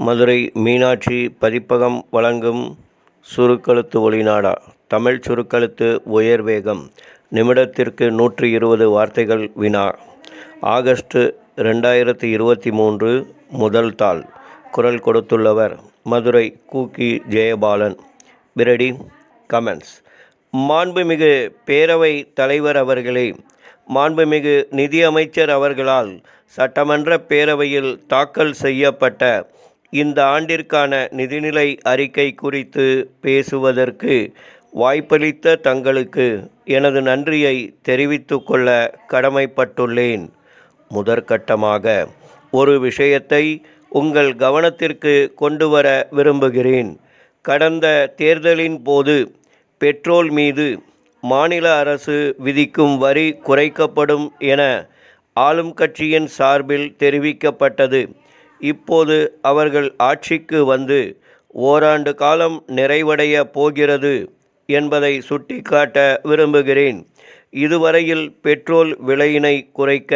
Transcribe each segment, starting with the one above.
மதுரை மீனாட்சி பதிப்பகம் வழங்கும் சுருக்கெழுத்து ஒளிநாடா. தமிழ் சுருக்கெழுத்து உயர்வேகம். நிமிடத்திற்கு 120 வார்த்தைகள் வினா. ஆகஸ்ட் 2023 முதல் தாள். குரல் கொடுத்துள்ளவர் Madurai cookie Jayabalan. Pretty comments. மாண்புமிகு பேரவை தலைவர் அவர்களே, மாண்புமிகு நிதியமைச்சர் அவர்களால் சட்டமன்ற பேரவையில் தாக்கல் செய்யப்பட்ட இந்த ஆண்டிற்கான நிதிநிலை அறிக்கை குறித்து பேசுவதற்கு வாய்ப்பளித்த தங்களுக்கு எனது நன்றியை தெரிவித்துக் கொள்ள கடமைப்பட்டுள்ளேன். முதற்கட்டமாக ஒரு விஷயத்தை உங்கள் கவனத்திற்கு கொண்டு வர விரும்புகிறேன். கடந்த தேர்தலின் போது பெட்ரோல் மீது மாநில அரசு விதிக்கும் வரி குறைக்கப்படும் என ஆளும் கட்சியின் சார்பில் தெரிவிக்கப்பட்டது. இப்போது அவர்கள் ஆட்சிக்கு வந்து ஓராண்டு காலம் நிறைவடைய போகிறது என்பதை சுட்டிக்காட்ட விரும்புகிறேன். இதுவரையில் பெட்ரோல் விலையினை குறைக்க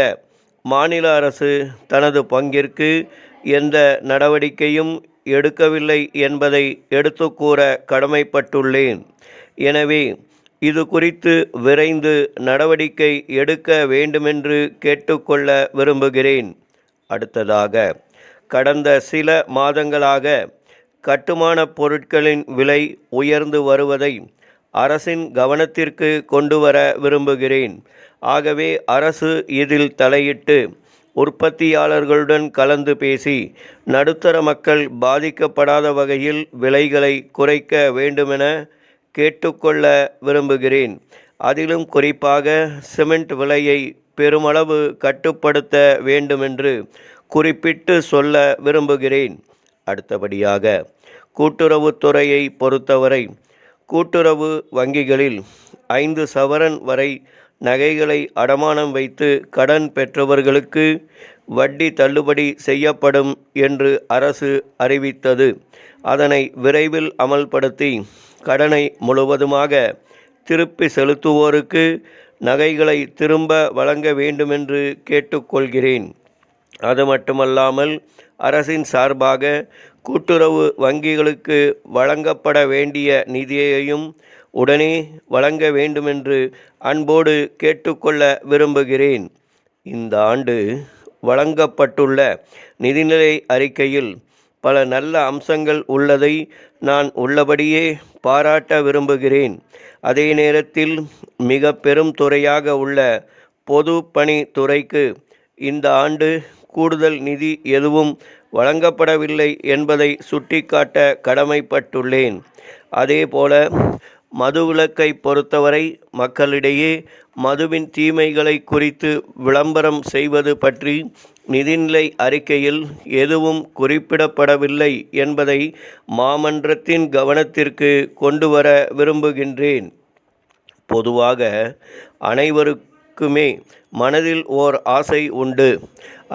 மாநில அரசு தனது பங்கிற்கு எந்த நடவடிக்கையும் எடுக்கவில்லை என்பதை எடுத்துக்கூற கடமைப்பட்டுள்ளேன். எனவே இது குறித்து விரைந்து நடவடிக்கை எடுக்க வேண்டுமென்று கேட்டுக்கொள்ள விரும்புகிறேன். அடுத்ததாக, கடந்த சில மாதங்களாக கட்டுமான பொருட்களின் விலை உயர்ந்து வருவதை அரசின் கவனத்திற்கு கொண்டு வர விரும்புகிறேன். ஆகவே அரசு இதில் தலையிட்டு உற்பத்தியாளர்களுடன் கலந்து பேசி நடுத்தர மக்கள் பாதிக்கப்படாத வகையில் விலைகளை குறைக்க வேண்டுமென கேட்டுக்கொள்ள விரும்புகிறேன். அதிலும் குறிப்பாக சிமெண்ட் விலையை பெருமளவு கட்டுப்படுத்த வேண்டுமென்று குறிப்பிட்டு சொல்ல விரும்புகிறேன். அடுத்தபடியாக, கூட்டுறவுத்துறையை பொறுத்தவரை கூட்டுறவு வங்கிகளில் 5 சவரன் வரை நகைகளை அடமானம் வைத்து கடன் பெற்றவர்களுக்கு வட்டி தள்ளுபடி செய்யப்படும் என்று அரசு அறிவித்தது. அதனை விரைவில் அமல்படுத்தி கடனை முழுவதுமாக திருப்பி செலுத்துவோருக்கு நகைகளை திரும்ப வழங்க வேண்டுமென்று கேட்டுக்கொள்கிறேன். அது மட்டுமல்லாமல் அரசின் சார்பாக கூட்டுறவு வங்கிகளுக்கு வழங்கப்பட வேண்டிய நிதியையும் உடனே வழங்க வேண்டுமென்று அன்போடு கேட்டுக்கொள்ள விரும்புகிறேன். இந்த ஆண்டு வழங்கப்பட்டுள்ள நிதிநிலை அறிக்கையில் பல நல்ல அம்சங்கள் உள்ளதை நான் உள்ளபடியே பாராட்ட விரும்புகிறேன். அதே நேரத்தில் மிக பெரும் துறையாக உள்ள பொது பணி துறைக்கு இந்த ஆண்டு கூடுதல் நிதி எதுவும் வழங்கப்படவில்லை என்பதை சுட்டிக்காட்ட கடமைப்பட்டுள்ளேன். அதேபோல மதுவிலக்கை பொறுத்தவரை மக்களிடையே மதுவின் தீமைகளை குறித்து விளம்பரம் செய்வது பற்றி நிதிநிலை அறிக்கையில் எதுவும் குறிப்பிடப்படவில்லை என்பதை மாமன்றத்தின் கவனத்திற்கு கொண்டு வர விரும்புகின்றேன். பொதுவாக அனைவருக்குமே மனதில் ஓர் ஆசை உண்டு.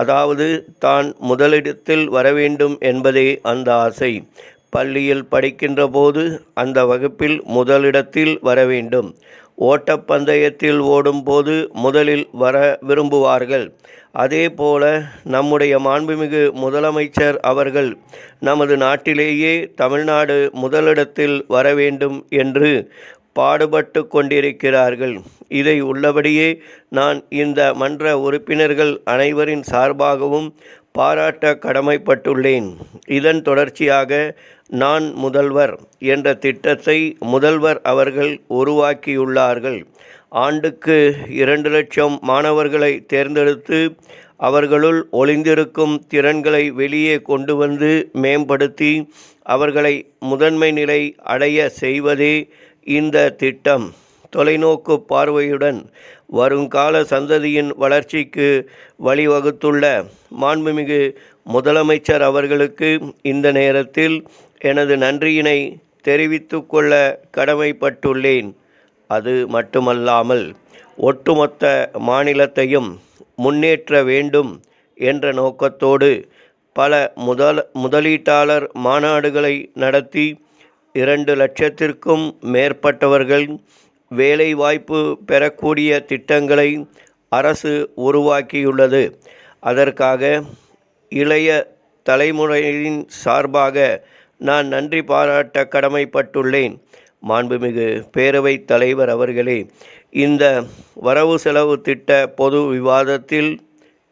அதாவது தான் முதலிடத்தில் வரவேண்டும் என்பதே அந்த ஆசை. பள்ளியில் படிக்கின்ற போது அந்த வகுப்பில் முதலிடத்தில் வர வேண்டும். ஓட்டப்பந்தயத்தில் ஓடும்போது முதலில் வர விரும்புவார்கள். அதேபோல நம்முடைய மாண்புமிகு முதலமைச்சர் அவர்கள் நமது நாட்டிலேயே தமிழ்நாடு முதலிடத்தில் வர வேண்டும் என்று பாடுபட்டு கொண்டிருக்கிறார்கள். இதை உள்ளபடியே நான் இந்த மன்ற உறுப்பினர்கள் அனைவரின் சார்பாகவும் பாராட்ட கடமைப்பட்டுள்ளேன். இதன் தொடர்ச்சியாக நான் முதல்வர் என்ற திட்டத்தை முதல்வர் அவர்கள் உருவாக்கியுள்ளார்கள். ஆண்டுக்கு 2 லட்சம் மாணவர்களை தேர்ந்தெடுத்து அவர்களுள் ஒளிந்திருக்கும் திறன்களை வெளியே கொண்டு வந்து மேம்படுத்தி அவர்களை முதன்மை நிலை அடைய செய்வதே இந்த திட்டம். தொலைநோக்கு பார்வையுடன் வருங்கால சந்ததியின் வளர்ச்சிக்கு வழிவகுத்துள்ள மாண்புமிகு முதலமைச்சர் அவர்களுக்கு இந்த நேரத்தில் எனது நன்றியினை தெரிவித்துக் கொள்ள கடமைப்பட்டுள்ளேன். அது மட்டுமல்லாமல் ஒட்டுமொத்த மாநிலத்தையும் முன்னேற்ற வேண்டும் என்ற நோக்கத்தோடு பல முதலீட்டாளர் மாநாடுகளை நடத்தி 2 லட்சத்திற்கும் மேற்பட்டவர்கள் வேலைவாய்ப்பு பெறக்கூடிய திட்டங்களை அரசு உருவாக்கியுள்ளது. அதற்காக இளைய தலைமுறையின் சார்பாக நான் நன்றி பாராட்ட கடமைப்பட்டுள்ளேன். மாண்புமிகு பேரவைத் தலைவர் அவர்களே, இந்த வரவு செலவு திட்ட பொது விவாதத்தில்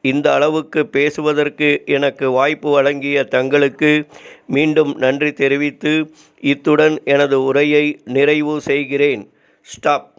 இந்த அளவுக்கு பேசுவதற்கு எனக்கு வாய்ப்பு வழங்கிய தங்களுக்கு மீண்டும் நன்றி தெரிவித்து இத்துடன் எனது உரையை நிறைவு செய்கிறேன். ஸ்டாப்.